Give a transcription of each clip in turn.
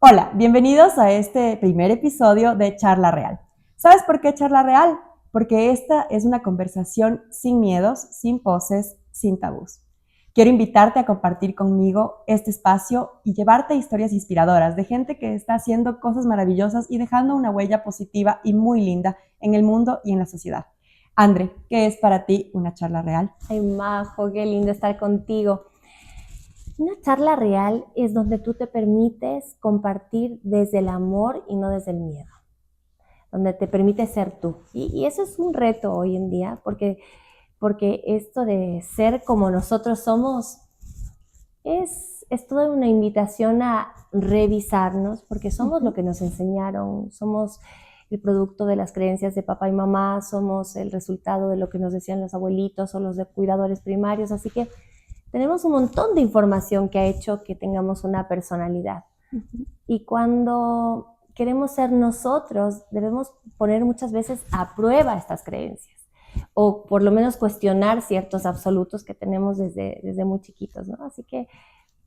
Hola, bienvenidos a este primer episodio de Charla Real. ¿Sabes por qué Charla Real? Porque esta es una conversación sin miedos, sin poses, sin tabús. Quiero invitarte a compartir conmigo este espacio y llevarte historias inspiradoras de gente que está haciendo cosas maravillosas y dejando una huella positiva y muy linda en el mundo y en la sociedad. André, ¿qué es para ti una charla real? Ay, Majo, qué lindo estar contigo. Una charla real es donde tú te permites compartir desde el amor y no desde el miedo, donde te permites ser tú. Y eso es un reto hoy en día, porque esto de ser como nosotros somos es toda una invitación a revisarnos, porque somos lo que nos enseñaron, somos el producto de las creencias de papá y mamá, somos el resultado de lo que nos decían los abuelitos o los de cuidadores primarios, así que tenemos un montón de información que ha hecho que tengamos una personalidad. Y cuando queremos ser nosotros, debemos poner muchas veces a prueba estas creencias o por lo menos cuestionar ciertos absolutos que tenemos desde muy chiquitos, ¿no? Así que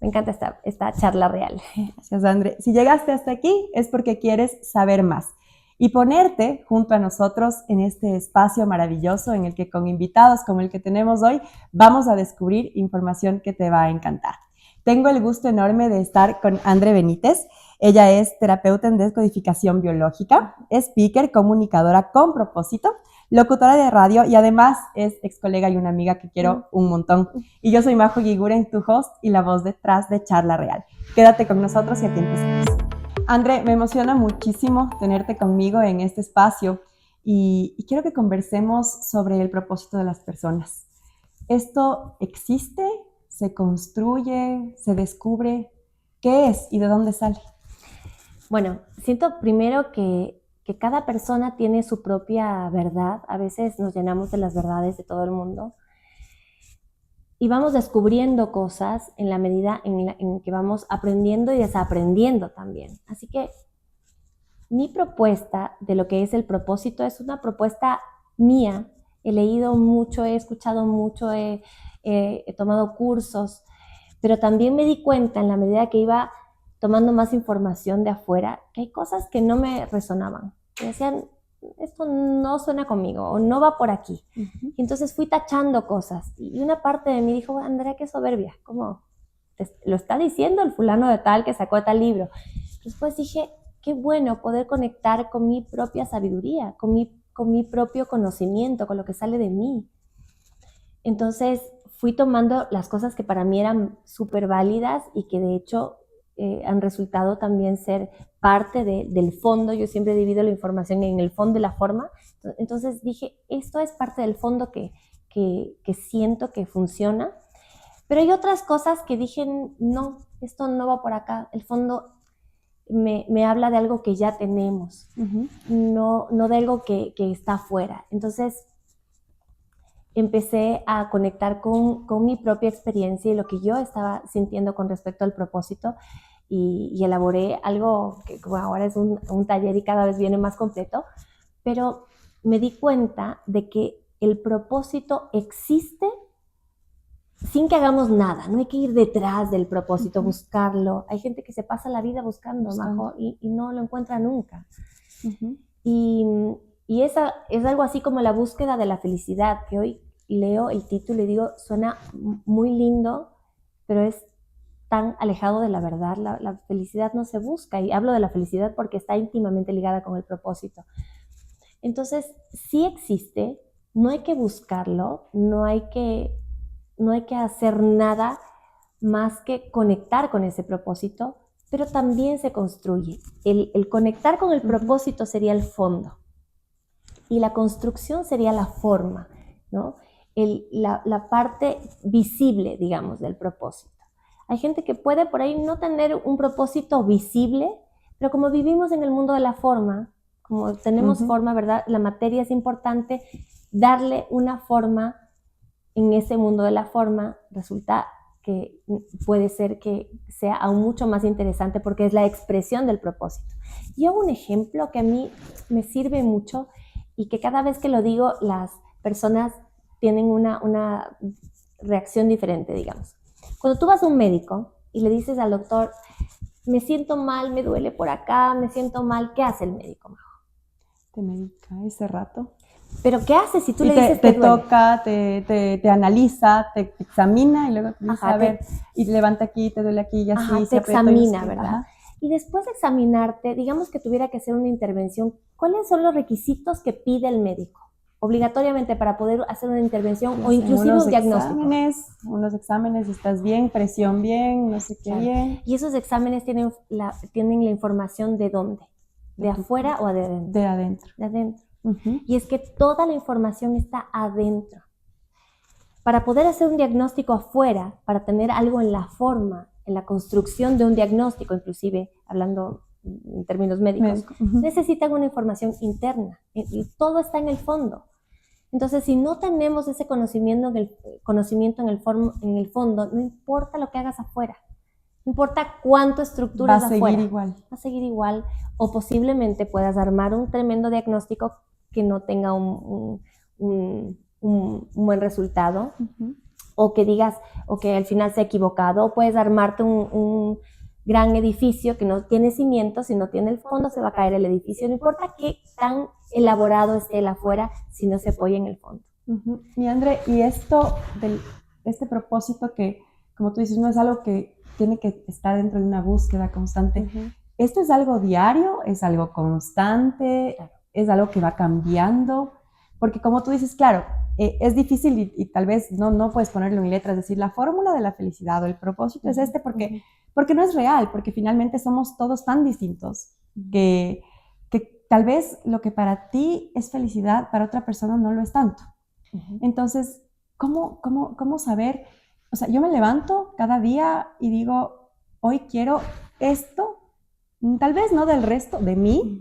me encanta esta charla real. Gracias, André. Si llegaste hasta aquí es porque quieres saber más y ponerte junto a nosotros en este espacio maravilloso en el que con invitados como el que tenemos hoy vamos a descubrir información que te va a encantar. Tengo el gusto enorme de estar con André Benítez. Ella es terapeuta en descodificación biológica, speaker, comunicadora con propósito, locutora de radio y además es ex colega y una amiga que quiero un montón. Y yo soy Majo Guiguren, tu host y la voz detrás de Charla Real. Quédate con nosotros y aquí empezamos. André, me emociona muchísimo tenerte conmigo en este espacio y quiero que conversemos sobre el propósito de las personas. ¿Esto existe? ¿Se construye? ¿Se descubre? ¿Qué es y de dónde sale? Bueno, siento primero que cada persona tiene su propia verdad. A veces nos llenamos de las verdades de todo el mundo y vamos descubriendo cosas en la medida en que vamos aprendiendo y desaprendiendo también. Así que mi propuesta de lo que es el propósito es una propuesta mía. He leído mucho, he escuchado mucho, he tomado cursos, pero también me di cuenta en la medida que iba tomando más información de afuera que hay cosas que no me resonaban. Me decían, esto no suena conmigo o no va por aquí. Y entonces fui tachando cosas y una parte de mí dijo, Andrea, qué soberbia, ¿cómo lo está diciendo el fulano de tal que sacó tal libro? Después dije, qué bueno poder conectar con mi propia sabiduría, con mi propio conocimiento, con lo que sale de mí. Entonces fui tomando las cosas que para mí eran súper válidas y que de hecho han resultado también ser parte del fondo. Yo siempre divido la información en el fondo y la forma. Entonces dije, esto es parte del fondo que siento que funciona. Pero hay otras cosas que dije, no, esto no va por acá. El fondo me habla de algo que ya tenemos, no de algo que está afuera. Entonces empecé a conectar con mi propia experiencia y lo que yo estaba sintiendo con respecto al propósito y elaboré algo que ahora es un taller y cada vez viene más completo, pero me di cuenta de que el propósito existe sin que hagamos nada. No hay que ir detrás del propósito, buscarlo. Hay gente que se pasa la vida buscando. Majo, y no lo encuentra nunca. Y, y esa es algo así como la búsqueda de la felicidad, que hoy leo el título y digo, suena muy lindo, pero es tan alejado de la verdad. La felicidad no se busca, y hablo de la felicidad porque está íntimamente ligada con el propósito. Entonces, sí existe, no hay que buscarlo, no hay que hacer nada más que conectar con ese propósito, pero también se construye. El conectar con el propósito sería el fondo y la construcción sería la forma, ¿no? La parte visible, digamos, del propósito. Hay gente que puede por ahí no tener un propósito visible, pero como vivimos en el mundo de la forma, como tenemos forma, ¿verdad? La materia es importante, darle una forma en ese mundo de la forma resulta que puede ser que sea aún mucho más interesante porque es la expresión del propósito. Yo un ejemplo que a mí me sirve mucho y que cada vez que lo digo las personas tienen una reacción diferente, digamos. Cuando tú vas a un médico y le dices al doctor, me siento mal, me duele por acá, me siento mal, ¿qué hace el médico, Majo? Te medica ese rato. ¿Pero qué hace si tú Y le dices que te duele? toca, te analiza, te examina y luego te dice, Ajá, a ver, y levanta aquí, te duele aquí y así, ajá, te se aprieta y no sé examina, qué. ¿verdad? Ajá. Y después de examinarte, digamos que tuviera que hacer una intervención, ¿cuáles son los requisitos que pide el médico? Obligatoriamente para poder hacer una intervención o inclusive un diagnóstico. Unos exámenes, estás bien, presión bien, no sé qué Claro. bien. Y esos exámenes tienen la información ¿de dónde? ¿De afuera o de adentro? De adentro. De adentro. Uh-huh. Y es que toda la información está adentro. Para poder hacer un diagnóstico afuera, para tener algo en la forma, en la construcción de un diagnóstico, inclusive hablando en términos médicos, necesitan una información interna. Y todo está en el fondo. Entonces, si no tenemos ese conocimiento en el fondo, no importa lo que hagas afuera. No importa cuánto estructuras afuera. Va a seguir igual. Va a seguir igual. O posiblemente puedas armar un tremendo diagnóstico que no tenga un buen resultado. Uh-huh. O que digas, o que al final se ha equivocado. O puedes armarte un gran edificio que no tiene cimientos, si no tiene el fondo se va a caer el edificio. No importa qué tan elaborado esté el afuera, si no se apoya en el fondo. Uh-huh. Y André, y este propósito que, como tú dices, no es algo que tiene que estar dentro de una búsqueda constante. Uh-huh. ¿Esto es algo diario? ¿Es algo constante? Claro. ¿Es algo que va cambiando? Porque como tú dices, claro, es difícil y tal vez no puedes ponerlo en letras, decir la fórmula de la felicidad o el propósito es este porque no es real, porque finalmente somos todos tan distintos que tal vez lo que para ti es felicidad, para otra persona no lo es tanto. Entonces, ¿cómo saber? O sea, yo me levanto cada día y digo, hoy quiero esto, tal vez no del resto, de mí,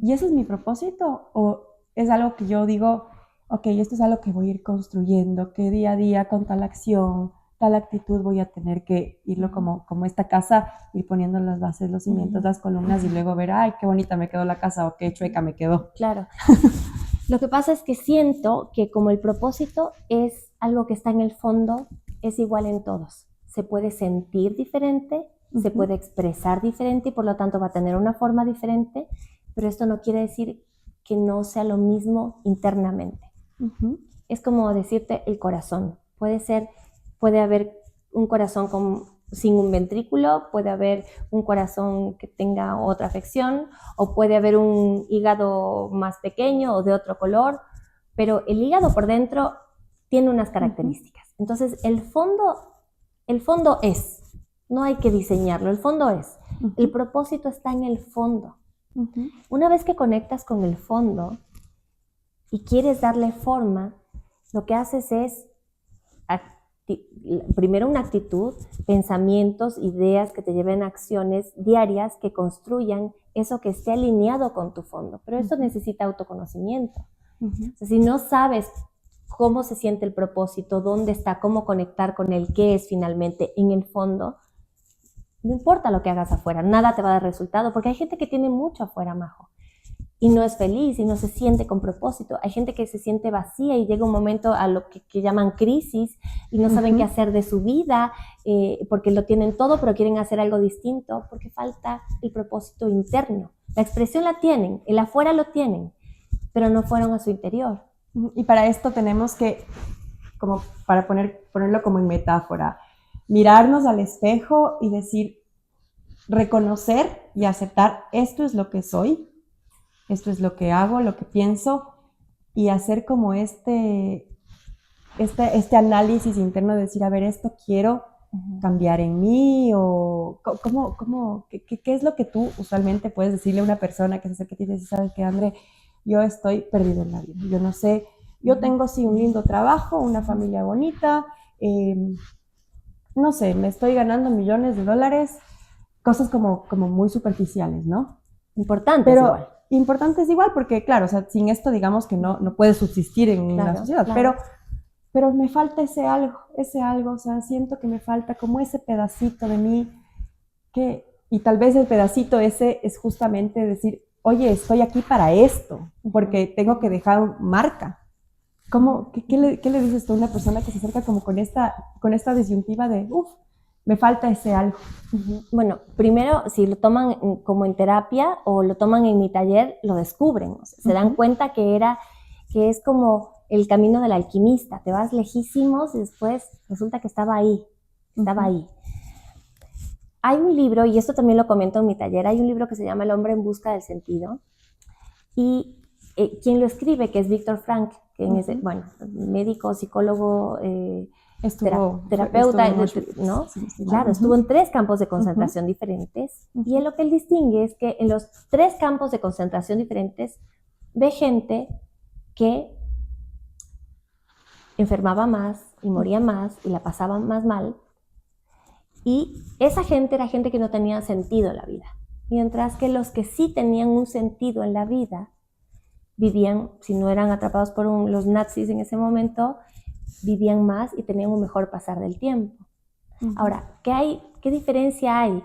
y ese es mi propósito, o es algo que yo digo, ok, esto es algo que voy a ir construyendo, que día a día con tal acción, tal actitud voy a tener que irlo como esta casa, ir poniendo las bases, los cimientos, las columnas y luego ver, ay, qué bonita me quedó la casa o qué chueca me quedó. Claro. Lo que pasa es que siento que como el propósito es algo que está en el fondo, es igual en todos. Se puede sentir diferente, se puede expresar diferente y por lo tanto va a tener una forma diferente, pero esto no quiere decir que no sea lo mismo internamente. Es como decirte el corazón. Puede haber un corazón sin un ventrículo, puede haber un corazón que tenga otra afección, o puede haber un hígado más pequeño o de otro color, pero el hígado por dentro tiene unas características. Entonces, el fondo es, no hay que diseñarlo, el fondo es. El propósito está en el fondo. Una vez que conectas con el fondo y quieres darle forma, lo que haces es primero una actitud, pensamientos, ideas que te lleven a acciones diarias que construyan eso que esté alineado con tu fondo. Pero eso necesita autoconocimiento. O sea, si no sabes cómo se siente el propósito, dónde está, cómo conectar con el qué es finalmente en el fondo, no importa lo que hagas afuera, nada te va a dar resultado, porque hay gente que tiene mucho afuera, Majo, y no es feliz y no se siente con propósito. Hay gente que se siente vacía y llega un momento a lo que llaman crisis y no saben qué hacer de su vida porque lo tienen todo pero quieren hacer algo distinto porque falta el propósito interno. La expresión la tienen, el afuera lo tienen, pero no fueron a su interior. Y para esto tenemos que, como para ponerlo como en metáfora, mirarnos al espejo y decir, reconocer y aceptar esto es lo que soy. Esto es lo que hago, lo que pienso y hacer como este análisis interno de decir, a ver, esto quiero cambiar en mí o ¿qué es lo que tú usualmente puedes decirle a una persona que se acerca a ti y dice, ¿sabes qué, André? Yo estoy perdido en la vida, yo no sé, yo tengo sí un lindo trabajo, una familia bonita, no sé, me estoy ganando millones de dólares, cosas como muy superficiales, ¿no? Importantes pero igual. Importantes igual porque, claro, o sea, sin esto digamos que no puedes subsistir en la sociedad, claro. Pero me falta ese algo, o sea, siento que me falta como ese pedacito de mí, y tal vez el pedacito ese es justamente decir, oye, estoy aquí para esto, porque tengo que dejar marca. ¿Qué le dices tú a una persona que se acerca como con esta disyuntiva de, me falta ese algo. Bueno, primero, si lo toman como en terapia o lo toman en mi taller, lo descubren. O sea, se dan cuenta que es como el camino del alquimista. Te vas lejísimos y después resulta que estaba ahí. Hay un libro, y esto también lo comento en mi taller, hay un libro que se llama El hombre en busca del sentido. Y quien lo escribe, que es Viktor Frankl, que es, médico, psicólogo, terapeuta, ¿no? Claro, estuvo en 3 campos de concentración diferentes. Y lo que él distingue es que en los 3 campos de concentración diferentes ve gente que enfermaba más y moría más y la pasaba más mal. Y esa gente era gente que no tenía sentido en la vida. Mientras que los que sí tenían un sentido en la vida vivían, si no eran atrapados por los nazis en ese momento, vivían más y tenían un mejor pasar del tiempo. Ahora, ¿qué diferencia hay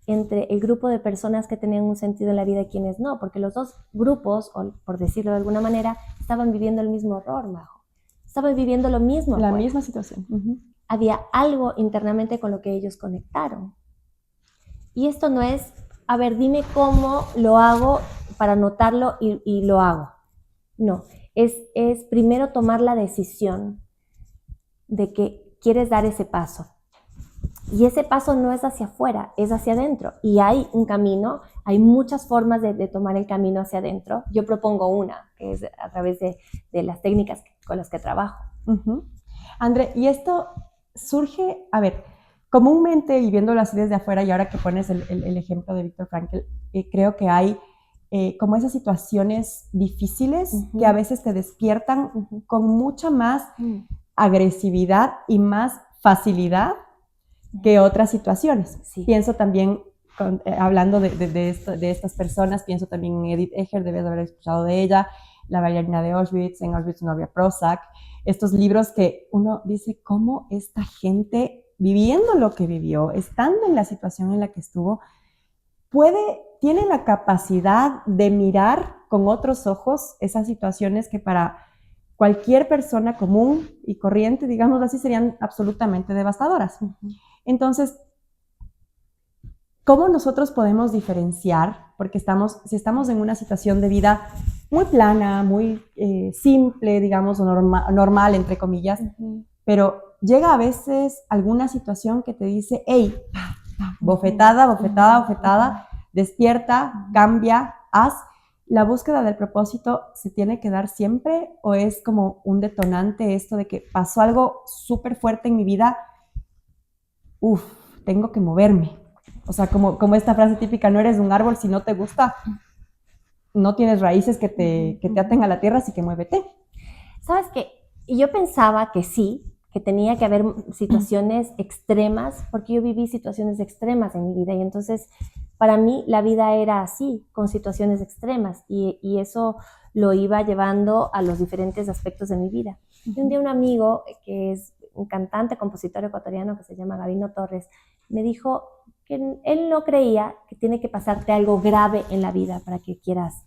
entre el grupo de personas que tenían un sentido en la vida y quienes no? Porque los 2 grupos, o por decirlo de alguna manera, estaban viviendo el mismo horror, Majo. Estaban viviendo lo mismo. La misma situación. Había algo internamente con lo que ellos conectaron. Y esto no es, a ver, dime cómo lo hago para notarlo y lo hago. No, es primero tomar la decisión de que quieres dar ese paso. Y ese paso no es hacia afuera, es hacia adentro. Y hay un camino, hay muchas formas de tomar el camino hacia adentro. Yo propongo una, que es a través de las técnicas con las que trabajo. André, y esto surge, a ver, comúnmente, y viendo las ideas de afuera, y ahora que pones el ejemplo de Viktor Frankl, creo que hay como esas situaciones difíciles que a veces te despiertan con mucha más agresividad y más facilidad que otras situaciones. Sí. Pienso también, hablando de estas personas, pienso también en Edith Eger, debes haber escuchado de ella, La bailarina de Auschwitz, en Auschwitz no había Prozac, estos libros que uno dice, ¿cómo esta gente, viviendo lo que vivió, estando en la situación en la que estuvo, tiene la capacidad de mirar con otros ojos esas situaciones que para cualquier persona común y corriente, digamos así, serían absolutamente devastadoras? Entonces, ¿cómo nosotros podemos diferenciar? Porque si estamos en una situación de vida muy plana, muy simple, digamos, o normal, entre comillas, pero llega a veces alguna situación que te dice, hey, bofetada, despierta, cambia, haz. ¿La búsqueda del propósito se tiene que dar siempre o es como un detonante esto de que pasó algo súper fuerte en mi vida? Tengo que moverme. O sea, como esta frase típica, no eres un árbol, si no te gusta, no tienes raíces que te aten a la tierra, así que muévete. ¿Sabes qué? Yo pensaba que sí, que tenía que haber situaciones extremas, porque yo viví situaciones extremas en mi vida y entonces para mí la vida era así, con situaciones extremas y eso lo iba llevando a los diferentes aspectos de mi vida. Y un día un amigo, que es un cantante, compositor ecuatoriano que se llama Gabino Torres, me dijo que él no creía que tiene que pasarte algo grave en la vida para que quieras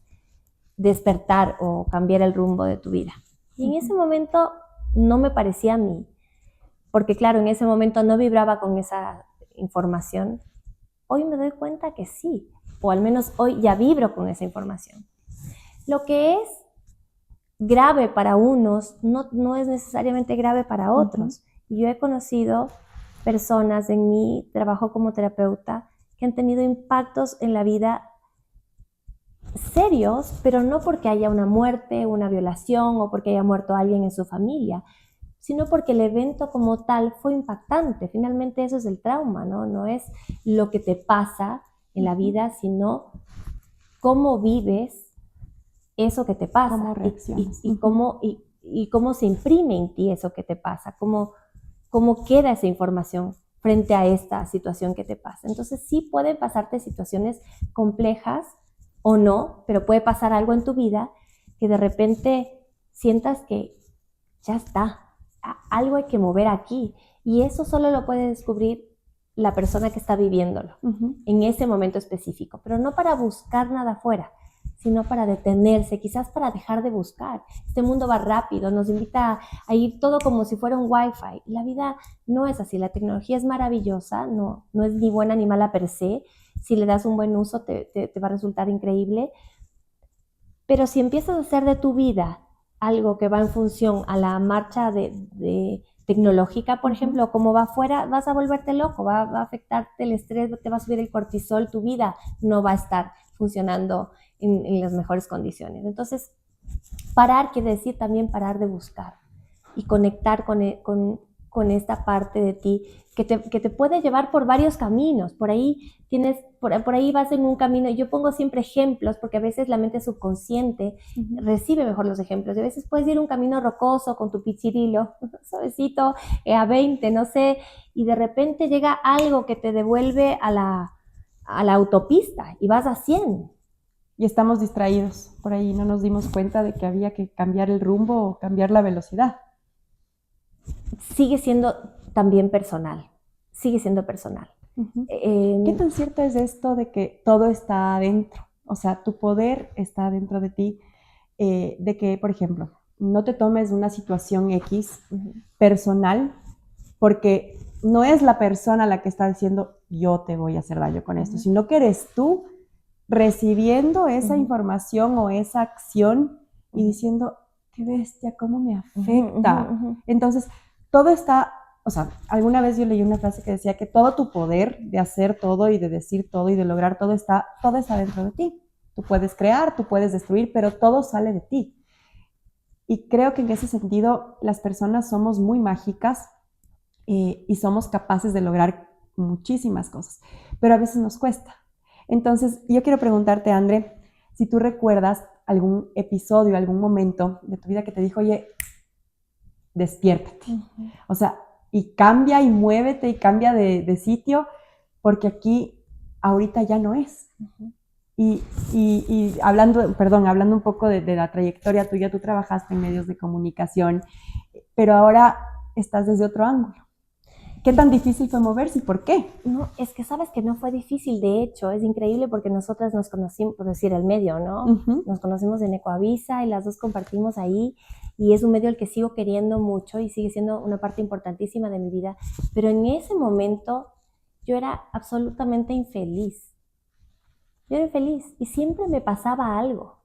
despertar o cambiar el rumbo de tu vida. Y en ese momento no me parecía a mí, porque claro, en ese momento no vibraba con esa información. Hoy me doy cuenta que sí, o al menos hoy ya vibro con esa información. Lo que es grave para unos no es necesariamente grave para otros. Y yo he conocido personas en mi trabajo como terapeuta que han tenido impactos en la vida serios, pero no porque haya una muerte, una violación o porque haya muerto alguien en su familia, sino porque el evento como tal fue impactante. Finalmente eso es el trauma, ¿no? No es lo que te pasa en la vida, sino cómo vives eso que te pasa. ¿Cómo reaccionas? Y cómo se imprime en ti eso que te pasa, cómo queda esa información frente a esta situación que te pasa. Entonces sí pueden pasarte situaciones complejas o no, pero puede pasar algo en tu vida que de repente sientas que ya está, algo hay que mover aquí. Y eso solo lo puede descubrir la persona que está viviéndolo en ese momento específico, pero no para buscar nada afuera, sino para detenerse, quizás para dejar de buscar. Este mundo va rápido, nos invita a ir todo como si fuera un wifi. La vida no es así, la tecnología es maravillosa, no es ni buena ni mala per se. Si le das un buen uso te va a resultar increíble. Pero si empiezas a hacer de tu vida algo que va en función a la marcha de tecnológica, por ejemplo, como va afuera, vas a volverte loco, va a afectarte el estrés, te va a subir el cortisol, tu vida no va a estar funcionando en las mejores condiciones. Entonces, parar quiere decir también parar de buscar y conectar con esta parte de ti que te puede llevar por varios caminos. Por ahí vas en un camino, y yo pongo siempre ejemplos porque a veces la mente subconsciente recibe mejor los ejemplos, y a veces puedes ir un camino rocoso con tu pichirilo, suavecito, a 20, no sé, y de repente llega algo que te devuelve a la autopista y vas a 100. Y estamos distraídos, por ahí no nos dimos cuenta de que había que cambiar el rumbo o cambiar la velocidad. Sigue siendo también personal, sigue siendo personal. ¿Qué tan cierto es esto de que todo está adentro? O sea, tu poder está dentro de ti, de que, por ejemplo, no te tomes una situación X personal, porque no es la persona la que está diciendo yo te voy a hacer daño con esto, sino que eres tú recibiendo esa información o esa acción y diciendo, qué bestia, cómo me afecta. Entonces, todo está, o sea, alguna vez yo leí una frase que decía que todo tu poder de hacer todo y de decir todo y de lograr todo está dentro de ti. Tú puedes crear, tú puedes destruir, pero todo sale de ti. Y creo que en ese sentido las personas somos muy mágicas y somos capaces de lograr muchísimas cosas, pero a veces nos cuesta. Entonces, yo quiero preguntarte, André, si tú recuerdas algún episodio, algún momento de tu vida que te dijo, oye, despiértate. O sea, y cambia y muévete y cambia de sitio, porque aquí ahorita ya no es. Y hablando un poco de la trayectoria tuya, tú trabajaste en medios de comunicación, pero ahora estás desde otro ángulo. ¿Qué tan difícil fue moverse y por qué? No, es que sabes que no fue difícil, de hecho, es increíble porque nosotras nos conocimos, por decir, el medio, ¿no? Nos conocimos en Ecoavisa y las dos compartimos ahí, y es un medio al que sigo queriendo mucho y sigue siendo una parte importantísima de mi vida, pero en ese momento yo era absolutamente infeliz. Yo era infeliz y siempre me pasaba algo.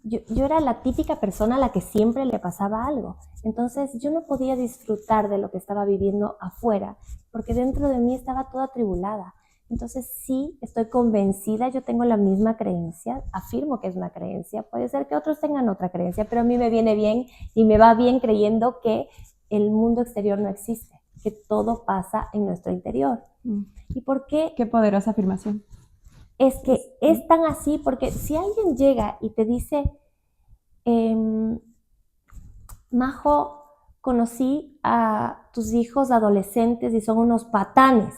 Yo era la típica persona a la que siempre le pasaba algo. Entonces yo no podía disfrutar de lo que estaba viviendo afuera, porque dentro de mí estaba toda atribulada. Entonces sí, estoy convencida, yo tengo la misma creencia, afirmo que es una creencia, puede ser que otros tengan otra creencia, pero a mí me viene bien y me va bien creyendo que el mundo exterior no existe, que todo pasa en nuestro interior. ¿Y por qué? Qué poderosa afirmación. Es que es tan así, porque si alguien llega y te dice, Majo, conocí a tus hijos adolescentes y son unos patanes,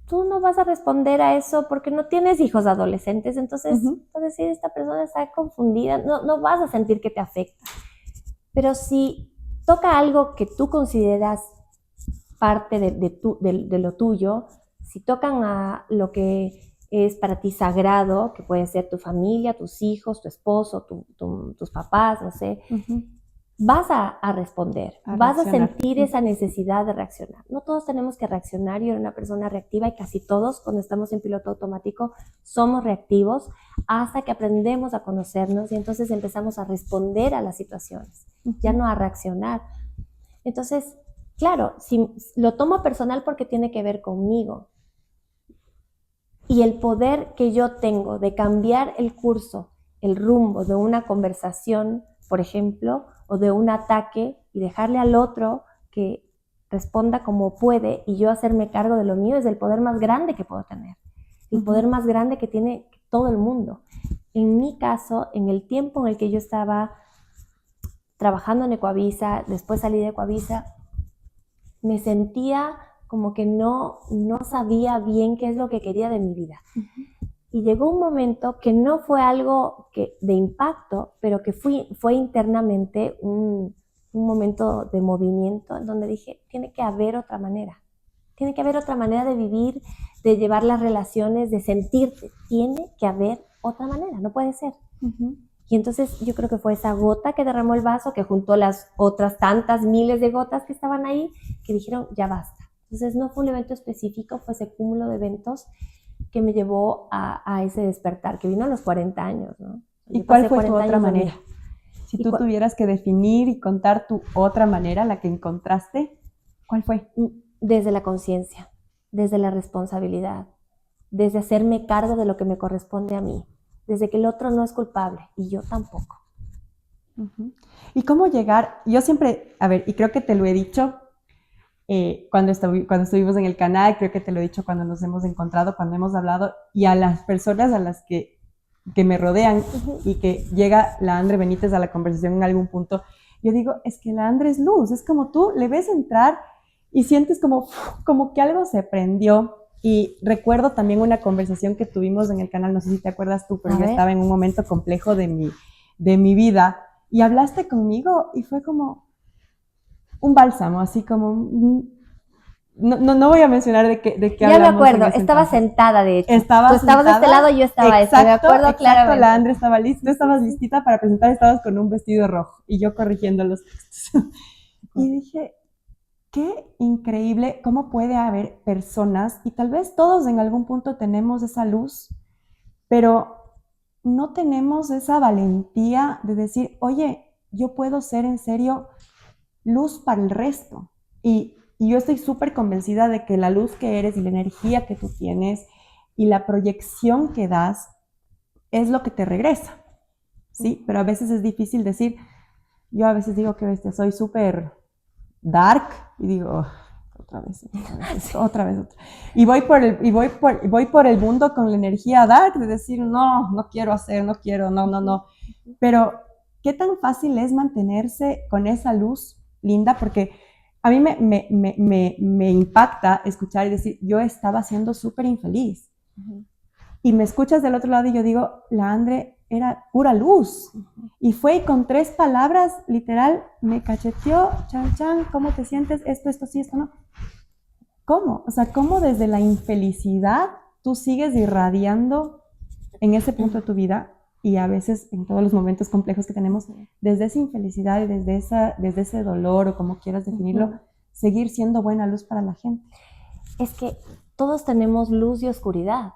tú no vas a responder a eso porque no tienes hijos adolescentes, entonces vas a decir, esta persona está confundida, no vas a sentir que te afecta. Pero si toca algo que tú consideras parte de lo tuyo, si tocan a lo que es para ti sagrado, que puede ser tu familia, tus hijos, tu esposo, tus papás, no sé, vas a responder, vas a sentir esa necesidad de reaccionar. No todos tenemos que reaccionar, yo era una persona reactiva y casi todos cuando estamos en piloto automático somos reactivos hasta que aprendemos a conocernos y entonces empezamos a responder a las situaciones, ya no a reaccionar. Entonces, claro, si lo tomo personal porque tiene que ver conmigo. Y el poder que yo tengo de cambiar el curso, el rumbo de una conversación, por ejemplo, o de un ataque y dejarle al otro que responda como puede y yo hacerme cargo de lo mío, es el poder más grande que puedo tener. El poder más grande que tiene todo el mundo. En mi caso, en el tiempo en el que yo estaba trabajando en Ecoavisa, después salí de Ecoavisa, me sentía como que no sabía bien qué es lo que quería de mi vida. Y llegó un momento que no fue algo de impacto, pero que fue internamente un momento de movimiento en donde dije, tiene que haber otra manera. Tiene que haber otra manera de vivir, de llevar las relaciones, de sentirte. Tiene que haber otra manera, no puede ser. Y entonces yo creo que fue esa gota que derramó el vaso, que juntó las otras tantas miles de gotas que estaban ahí, que dijeron, ya basta. Entonces no fue un evento específico, fue ese cúmulo de eventos que me llevó a ese despertar, que vino a los 40 años, ¿no? ¿Y cuál fue tu otra manera? Si tú tuvieras que definir y contar tu otra manera, la que encontraste, ¿cuál fue? Desde la conciencia, desde la responsabilidad, desde hacerme cargo de lo que me corresponde a mí, desde que el otro no es culpable y yo tampoco. ¿Y cómo llegar? Yo siempre, a ver, y creo que te lo he dicho cuando estuvimos en el canal, creo que te lo he dicho cuando nos hemos encontrado, cuando hemos hablado, y a las personas a las que me rodean y que llega la Andre Benítez a la conversación en algún punto, yo digo, es que la Andre es luz, es como tú le ves entrar y sientes como que algo se prendió. Y recuerdo también una conversación que tuvimos en el canal, no sé si te acuerdas tú, pero yo estaba en un momento complejo de mi vida y hablaste conmigo y fue como un bálsamo, así como... No voy a mencionar de qué ya me acuerdo, estaba sentada de hecho. Tú estabas de este lado y yo estaba exacto, me acuerdo claramente. La Andre estaba lista, tú estabas listita para presentar, estabas con un vestido rojo y yo corrigiendo los textos. Y dije, qué increíble cómo puede haber personas, y tal vez todos en algún punto tenemos esa luz, pero no tenemos esa valentía de decir, oye, yo puedo ser en serio luz para el resto. Y yo estoy súper convencida de que la luz que eres y la energía que tú tienes y la proyección que das es lo que te regresa, ¿sí? Pero a veces es difícil decir, yo a veces digo que soy súper dark y digo, otra vez. Y voy por el mundo con la energía dark de decir, no quiero hacer, no. Pero, ¿qué tan fácil es mantenerse con esa luz linda? Porque a mí me impacta escuchar y decir, yo estaba siendo súper infeliz. Y me escuchas del otro lado y yo digo, la Andre era pura luz. Y fue y con 3 palabras, literal, me cacheteó, chan, ¿cómo te sientes? Esto sí, esto no. ¿Cómo? O sea, ¿cómo desde la infelicidad tú sigues irradiando en ese punto de tu vida? Y a veces en todos los momentos complejos que tenemos, desde esa infelicidad y desde ese dolor o como quieras definirlo, seguir siendo buena luz para la gente. Es que todos tenemos luz y oscuridad,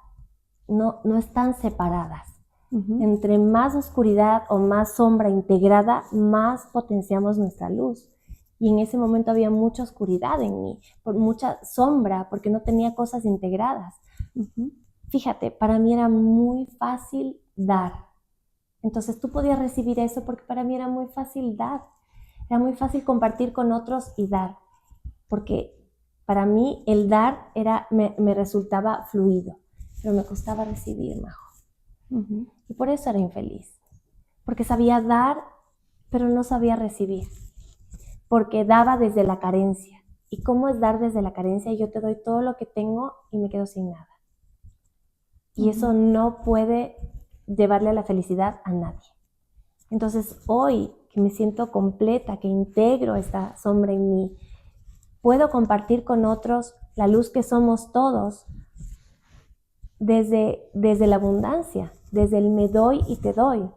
no están separadas. Entre más oscuridad o más sombra integrada, más potenciamos nuestra luz. Y en ese momento había mucha oscuridad en mí, mucha sombra, porque no tenía cosas integradas. Fíjate, para mí era muy fácil dar. Entonces tú podías recibir eso porque para mí era muy fácil dar. Era muy fácil compartir con otros y dar. Porque para mí el dar me resultaba fluido, pero me costaba recibir, Majo. Y por eso era infeliz. Porque sabía dar, pero no sabía recibir. Porque daba desde la carencia. ¿Y cómo es dar desde la carencia? Yo te doy todo lo que tengo y me quedo sin nada. Y eso no puede llevarle a la felicidad a nadie. Entonces hoy que me siento completa, que integro esta sombra en mí, puedo compartir con otros la luz que somos todos desde la abundancia, desde el me doy y te doy,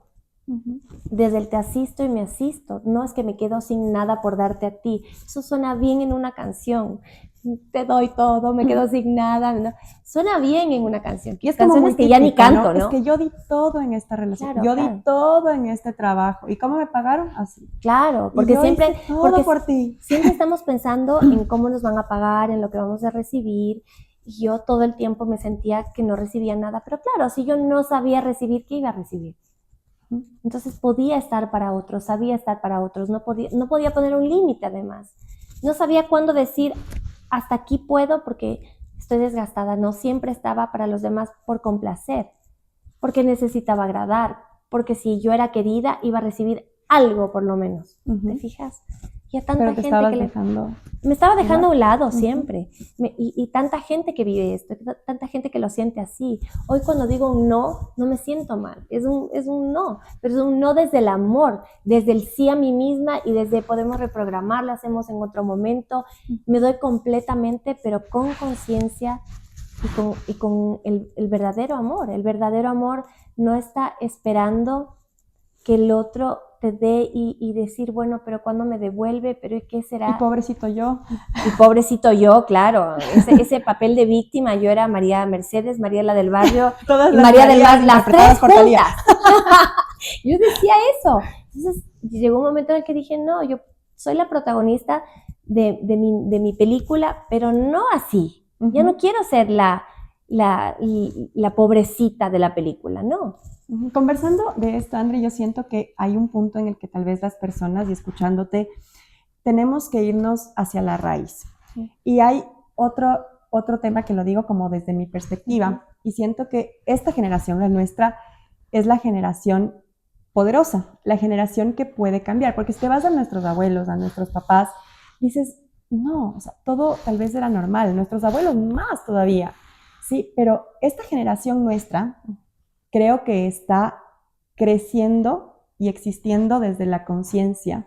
desde el te asisto y me asisto. No es que me quedo sin nada por darte a ti. Eso suena bien en una canción. Te doy todo, me quedo sin nada. ¿No? Suena bien en una canción. Y es como muy que ya ni canto, ¿no? Es que yo di todo en esta relación. Claro, di todo en este trabajo. ¿Y cómo me pagaron? Así. Claro, porque siempre por ti. Siempre estamos pensando en cómo nos van a pagar, en lo que vamos a recibir. Y yo todo el tiempo me sentía que no recibía nada. Pero claro, si yo no sabía recibir, ¿qué iba a recibir? Entonces podía estar para otros, sabía estar para otros. No podía poner un límite además. No sabía cuándo decir hasta aquí puedo porque estoy desgastada. No, siempre estaba para los demás por complacer, porque necesitaba agradar, porque si yo era querida iba a recibir algo por lo menos. ¿Te fijas? Y a tanta Pero te gente estabas que dejando... me estaba dejando a un lado siempre. Y tanta gente que vive esto, tanta gente que lo siente así. Hoy cuando digo un no, no me siento mal. Es un no, pero es un no desde el amor, desde el sí a mí misma y desde podemos reprogramar, lo hacemos en otro momento. Me doy completamente, pero con conciencia y con el verdadero amor. El verdadero amor no está esperando que el otro te dé y decir, bueno, pero ¿cuándo me devuelve? ¿Pero qué será? Y pobrecito yo. Y pobrecito yo, claro. Ese papel de víctima, yo era María Mercedes, María la del barrio, Todas y las María del barrio, las tres por Thalía. juntas. Yo decía eso. Entonces llegó un momento en el que dije, no, yo soy la protagonista de mi película, pero no así. Ya no quiero ser la pobrecita de la película, no. Conversando de esto, André, yo siento que hay un punto en el que tal vez las personas, y escuchándote, tenemos que irnos hacia la raíz. Sí. Y hay otro tema que lo digo como desde mi perspectiva, y siento que esta generación, la nuestra, es la generación poderosa, la generación que puede cambiar, porque si te vas a nuestros abuelos, a nuestros papás, dices, no, o sea, todo tal vez era normal, nuestros abuelos más todavía, sí, pero esta generación nuestra creo que está creciendo y existiendo desde la conciencia.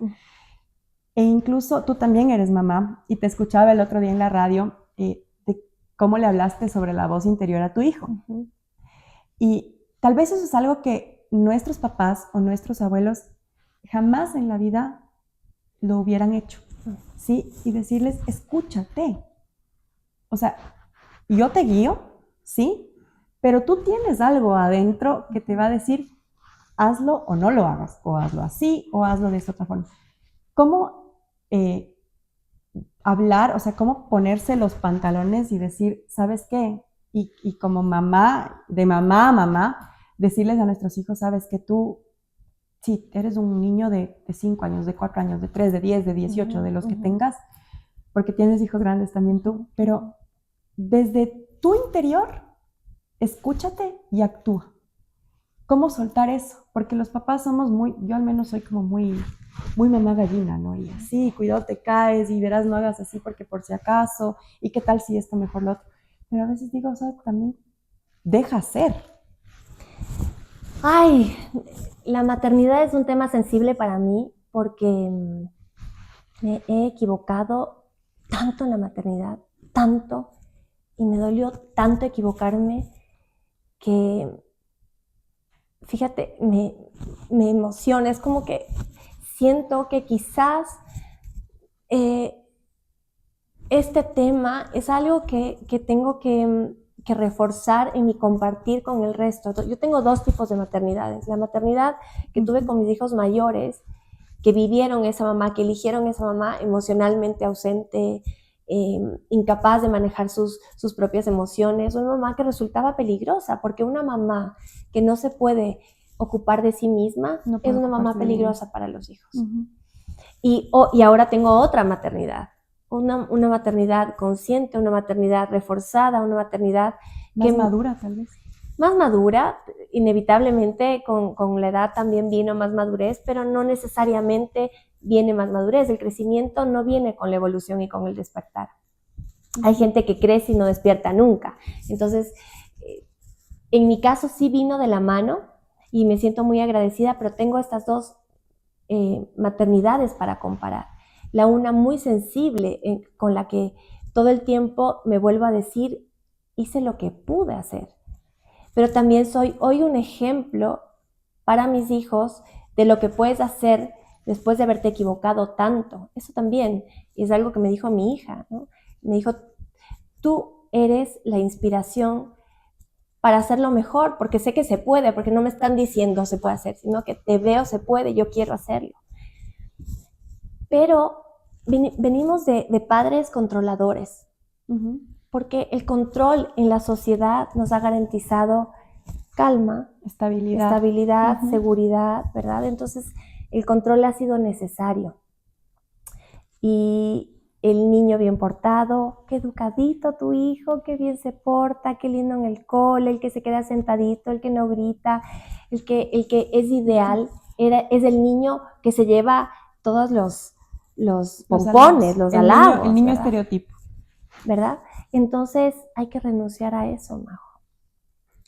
E incluso tú también eres mamá y te escuchaba el otro día en la radio de cómo le hablaste sobre la voz interior a tu hijo. Y tal vez eso es algo que nuestros papás o nuestros abuelos jamás en la vida lo hubieran hecho, ¿sí? Y decirles, escúchate. O sea, yo te guío, ¿sí? Pero tú tienes algo adentro que te va a decir, hazlo o no lo hagas, o hazlo así, o hazlo de esta otra forma. ¿Cómo hablar, o sea, cómo ponerse los pantalones y decir, ¿sabes qué? Y como mamá, de mamá a mamá, decirles a nuestros hijos, ¿sabes que tú, sí, eres un niño de 5 años, de 4 años, de 3, de 10, de 18, de los que tengas, porque tienes hijos grandes también tú, pero desde tu interior, escúchate y actúa. ¿Cómo soltar eso? Porque los papás somos yo al menos soy como muy mamá gallina, ¿no? Y así, cuidado, te caes y verás, no hagas así porque por si acaso, y qué tal si esto mejor lo otro. Pero a veces digo, o sea, también deja ser. Ay, la maternidad es un tema sensible para mí porque me he equivocado tanto en la maternidad, tanto, y me dolió tanto equivocarme que, fíjate, me emociona, es como que siento que quizás este tema es algo que tengo que reforzar en mi compartir con el resto. Yo tengo 2 tipos de maternidades. La maternidad que tuve con mis hijos mayores, que vivieron esa mamá, que eligieron esa mamá emocionalmente ausente, incapaz de manejar sus propias emociones, una mamá que resultaba peligrosa, porque una mamá que no se puede ocupar de sí misma es una mamá peligrosa para los hijos. Y ahora tengo otra maternidad. Una maternidad consciente, una maternidad reforzada, una maternidad más madura tal vez. Más madura, inevitablemente con la edad también vino más madurez, pero no necesariamente viene más madurez. El crecimiento no viene con la evolución y con el despertar. Hay gente que crece y no despierta nunca. Entonces, en mi caso sí vino de la mano y me siento muy agradecida, pero tengo estas 2 maternidades para comparar. La una muy sensible, con la que todo el tiempo me vuelvo a decir, hice lo que pude hacer. Pero también soy hoy un ejemplo para mis hijos de lo que puedes hacer después de haberte equivocado tanto. Eso también es algo que me dijo mi hija, ¿no? Me dijo, tú eres la inspiración para hacerlo mejor, porque sé que se puede, porque no me están diciendo se puede hacer, sino que te veo, se puede, yo quiero hacerlo. Pero venimos de padres controladores, porque el control en la sociedad nos ha garantizado calma, estabilidad, seguridad, ¿verdad? Entonces, el control ha sido necesario. Y el niño bien portado, qué educadito tu hijo, qué bien se porta, qué lindo en el cole, el que se queda sentadito, el que no grita, el que es ideal, es el niño que se lleva todos los pompones, los halagos. El niño estereotipo. ¿Verdad? Entonces hay que renunciar a eso, Majo.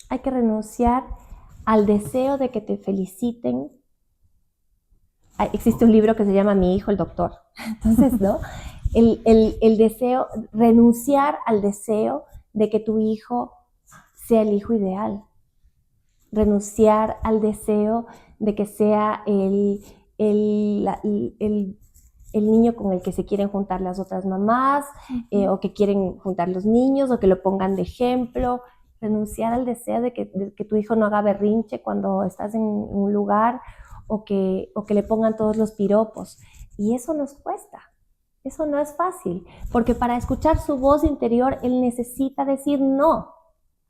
Hay que renunciar al deseo de que te feliciten. Existe un libro que se llama Mi hijo el doctor. Entonces, ¿no? El deseo, renunciar al deseo de que tu hijo sea el hijo ideal. renunciar al deseo de que sea el niño con el que se quieren juntar las otras mamás, o que quieren juntar los niños, o que lo pongan de ejemplo. Renunciar al deseo de que tu hijo no haga berrinche cuando estás en un lugar, o que le pongan todos los piropos. Y eso nos cuesta. Eso no es fácil, porque para escuchar su voz interior, él necesita decir no.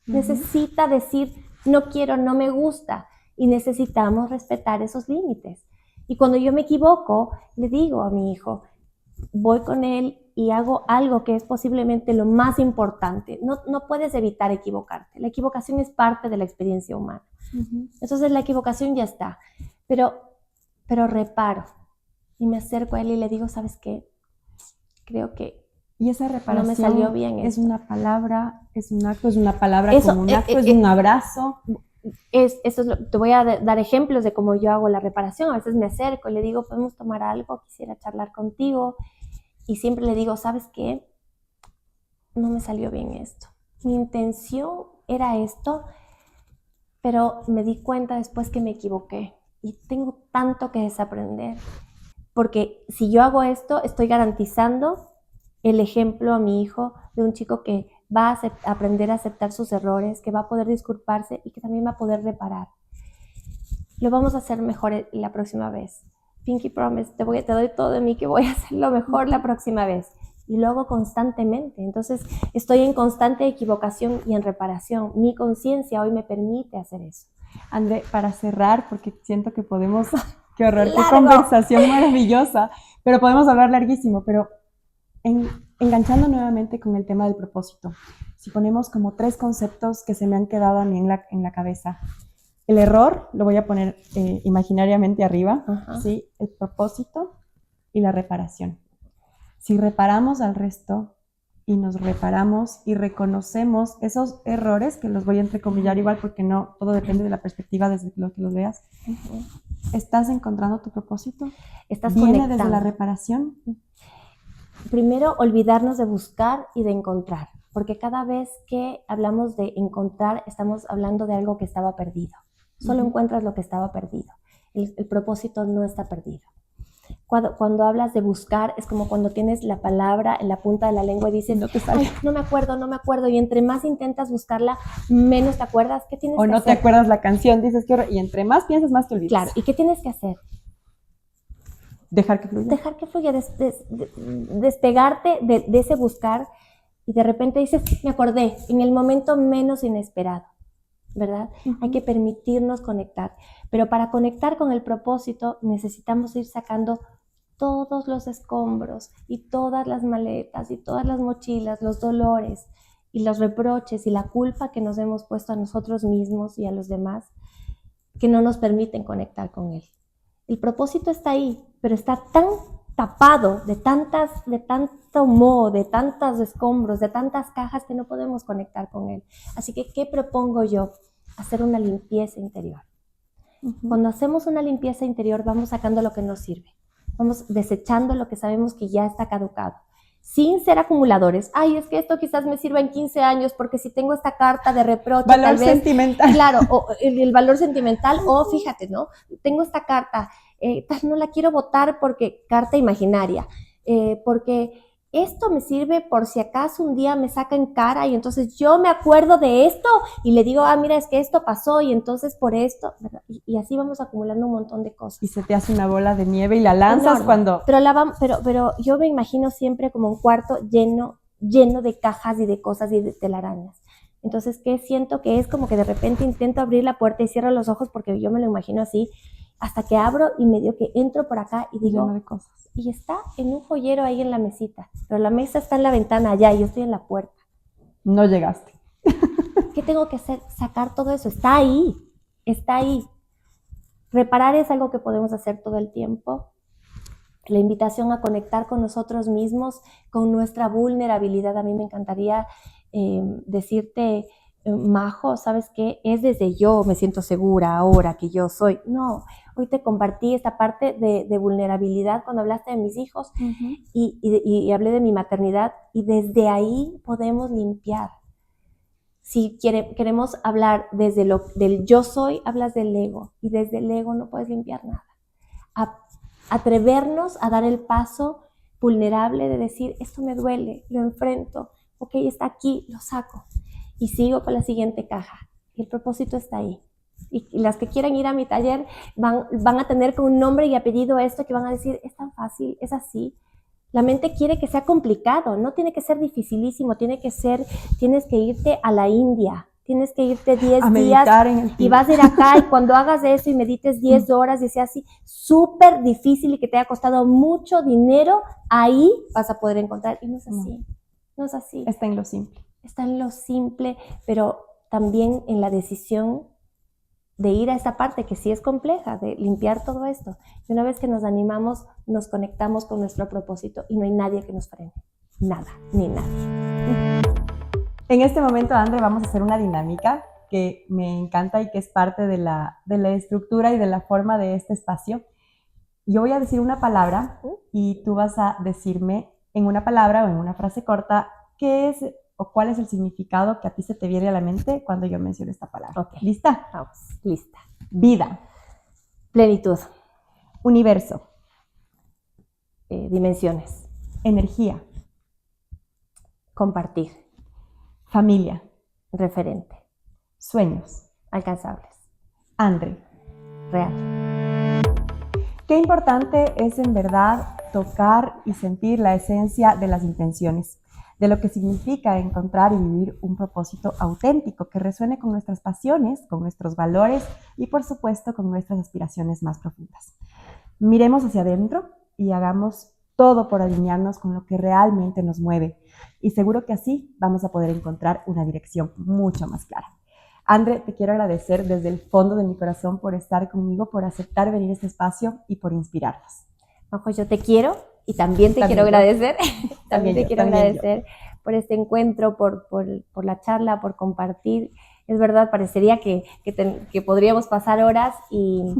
Necesita decir no quiero, no me gusta. Y necesitamos respetar esos límites. Y cuando yo me equivoco, le digo a mi hijo, voy con él y hago algo que es posiblemente lo más importante. No puedes evitar equivocarte. La equivocación es parte de la experiencia humana. Entonces la equivocación ya está. Pero reparo. Y me acerco a él y le digo, ¿sabes qué? Creo que y esa reparación no me salió bien es esto. una palabra, es un acto, es una palabra como un acto, es un abrazo. Te voy a dar ejemplos de cómo yo hago la reparación. A veces me acerco y le digo, ¿podemos tomar algo? Quisiera charlar contigo. Y siempre le digo, ¿sabes qué? No me salió bien esto. Mi intención era esto, pero me di cuenta después que me equivoqué. Y tengo tanto que desaprender. Porque si yo hago esto, estoy garantizando el ejemplo a mi hijo de un chico que va a aprender a aceptar sus errores, que va a poder disculparse y que también va a poder reparar. Lo vamos a hacer mejor la próxima vez. Pinky Promise, te doy todo de mí que voy a hacerlo mejor la próxima vez. Y lo hago constantemente. Entonces estoy en constante equivocación y en reparación. Mi conciencia hoy me permite hacer eso. André, para cerrar, porque siento que podemos... ¡Qué horror! ¡Qué conversación maravillosa! Pero podemos hablar larguísimo, pero enganchando nuevamente con el tema del propósito. Si ponemos como 3 conceptos que se me han quedado a mí en la cabeza. El error, lo voy a poner imaginariamente arriba, ¿sí? El propósito y la reparación. Si reparamos al resto y nos reparamos y reconocemos esos errores, que los voy a entrecomillar igual porque no, todo depende de la perspectiva desde lo que los veas, ¿estás encontrando tu propósito? ¿Estás ¿Viene conectando desde la reparación? Primero, olvidarnos de buscar y de encontrar, porque cada vez que hablamos de encontrar, estamos hablando de algo que estaba perdido. Solo encuentras lo que estaba perdido. El propósito no está perdido. Cuando hablas de buscar, es como cuando tienes la palabra en la punta de la lengua y dices, ay, no me acuerdo, y entre más intentas buscarla, menos te acuerdas. ¿Qué tienes que hacer? O no te acuerdas la canción, dices que y entre más piensas, más te olvidas. Claro, ¿y qué tienes que hacer? Dejar que fluya. Dejar que fluya, despegarte de ese buscar, y de repente dices, me acordé, en el momento menos inesperado, ¿verdad? Hay que permitirnos conectar, pero para conectar con el propósito necesitamos ir sacando todos los escombros y todas las maletas y todas las mochilas, los dolores y los reproches y la culpa que nos hemos puesto a nosotros mismos y a los demás, que no nos permiten conectar con él. El propósito está ahí, pero está tan tapado de tanto moho, de tantos escombros, de tantas cajas, que no podemos conectar con él. Así que, ¿qué propongo yo? Hacer una limpieza interior. Cuando hacemos una limpieza interior, vamos sacando lo que nos sirve. Vamos desechando lo que sabemos que ya está caducado, sin ser acumuladores. Ay, es que esto quizás me sirva en 15 años, porque si tengo esta carta de reproche, valor tal vez, sentimental. Claro, o el valor sentimental, o fíjate, ¿no? Tengo esta carta, no la quiero botar porque, carta imaginaria, porque esto me sirve por si acaso un día me saca en cara y entonces yo me acuerdo de esto y le digo, mira, es que esto pasó y entonces por esto, ¿verdad? Y así vamos acumulando un montón de cosas. Y se te hace una bola de nieve y la lanzas cuando... Pero yo me imagino siempre como un cuarto lleno de cajas y de cosas y de telarañas. Entonces, ¿qué siento? Que es como que de repente intento abrir la puerta y cierro los ojos, porque yo me lo imagino así, hasta que abro y medio que entro por acá y digo, lleno de cosas. Y está en un joyero ahí en la mesita, pero la mesa está en la ventana allá y yo estoy en la puerta. No llegaste. ¿Qué tengo que hacer? Sacar todo eso. Está ahí. Reparar es algo que podemos hacer todo el tiempo. La invitación a conectar con nosotros mismos, con nuestra vulnerabilidad. A mí me encantaría decirte, Majo, ¿sabes qué? Es desde yo me siento segura ahora que yo soy. No, hoy te compartí esta parte de vulnerabilidad cuando hablaste de mis hijos y hablé de mi maternidad, y desde ahí podemos limpiar. Si queremos hablar desde del yo soy, hablas del ego, y desde el ego no puedes limpiar nada. Atrevernos a dar el paso vulnerable de decir, esto me duele, lo enfrento, ok, está aquí, lo saco, y sigo con la siguiente caja, y el propósito está ahí. Y las que quieran ir a mi taller van a tener con un nombre y apellido esto, que van a decir, es tan fácil, es así. La mente quiere que sea complicado, no tiene que ser dificilísimo, tienes que irte a la India, tienes que irte 10 días y vas a ir acá, y cuando hagas eso y medites 10 horas y sea así, súper difícil y que te haya costado mucho dinero, ahí vas a poder encontrar. Y no es así, no es así. Está en lo simple. Está en lo simple, pero también en la decisión de ir a esta parte que sí es compleja, de limpiar todo esto. Y una vez que nos animamos, nos conectamos con nuestro propósito y no hay nadie que nos frene. Nada, ni nadie. En este momento, Andre, vamos a hacer una dinámica que me encanta y que es parte de la estructura y de la forma de este espacio. Yo voy a decir una palabra y tú vas a decirme en una palabra o en una frase corta qué es o cuál es el significado que a ti se te viene a la mente cuando yo menciono esta palabra. Okay. ¿Lista? Vamos, lista. Vida. Plenitud. Universo. Dimensiones. Energía. Compartir. Familia. Referente. Sueños. Alcanzables. Andre. Real. Qué importante es en verdad tocar y sentir la esencia de las intenciones, de lo que significa encontrar y vivir un propósito auténtico que resuene con nuestras pasiones, con nuestros valores y por supuesto con nuestras aspiraciones más profundas. Miremos hacia adentro y hagamos todo por alinearnos con lo que realmente nos mueve y seguro que así vamos a poder encontrar una dirección mucho más clara. Andre, te quiero agradecer desde el fondo de mi corazón por estar conmigo, por aceptar venir a este espacio y por inspirarnos. Majo, yo te quiero y también te quiero agradecer. También te quiero agradecer por este encuentro, por la charla, por compartir. Es verdad, parecería que podríamos pasar horas y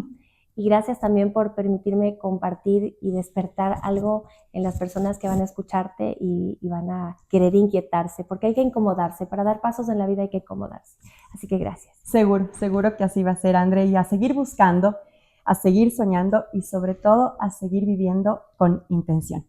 gracias también por permitirme compartir y despertar algo en las personas que van a escucharte y van a querer inquietarse, porque hay que incomodarse. Para dar pasos en la vida hay que incomodarse. Así que gracias. Seguro que así va a ser, Andre, y a seguir buscando, a seguir soñando y sobre todo a seguir viviendo con intención.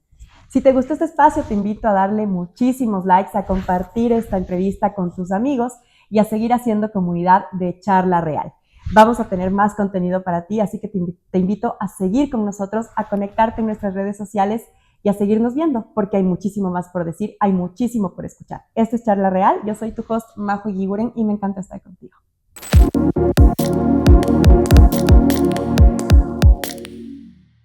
Si te gustó este espacio, te invito a darle muchísimos likes, a compartir esta entrevista con tus amigos y a seguir haciendo comunidad de Charla Real. Vamos a tener más contenido para ti, así que te invito a seguir con nosotros, a conectarte en nuestras redes sociales y a seguirnos viendo, porque hay muchísimo más por decir, hay muchísimo por escuchar. Esto es Charla Real, yo soy tu host Majo Yiguren y me encanta estar contigo.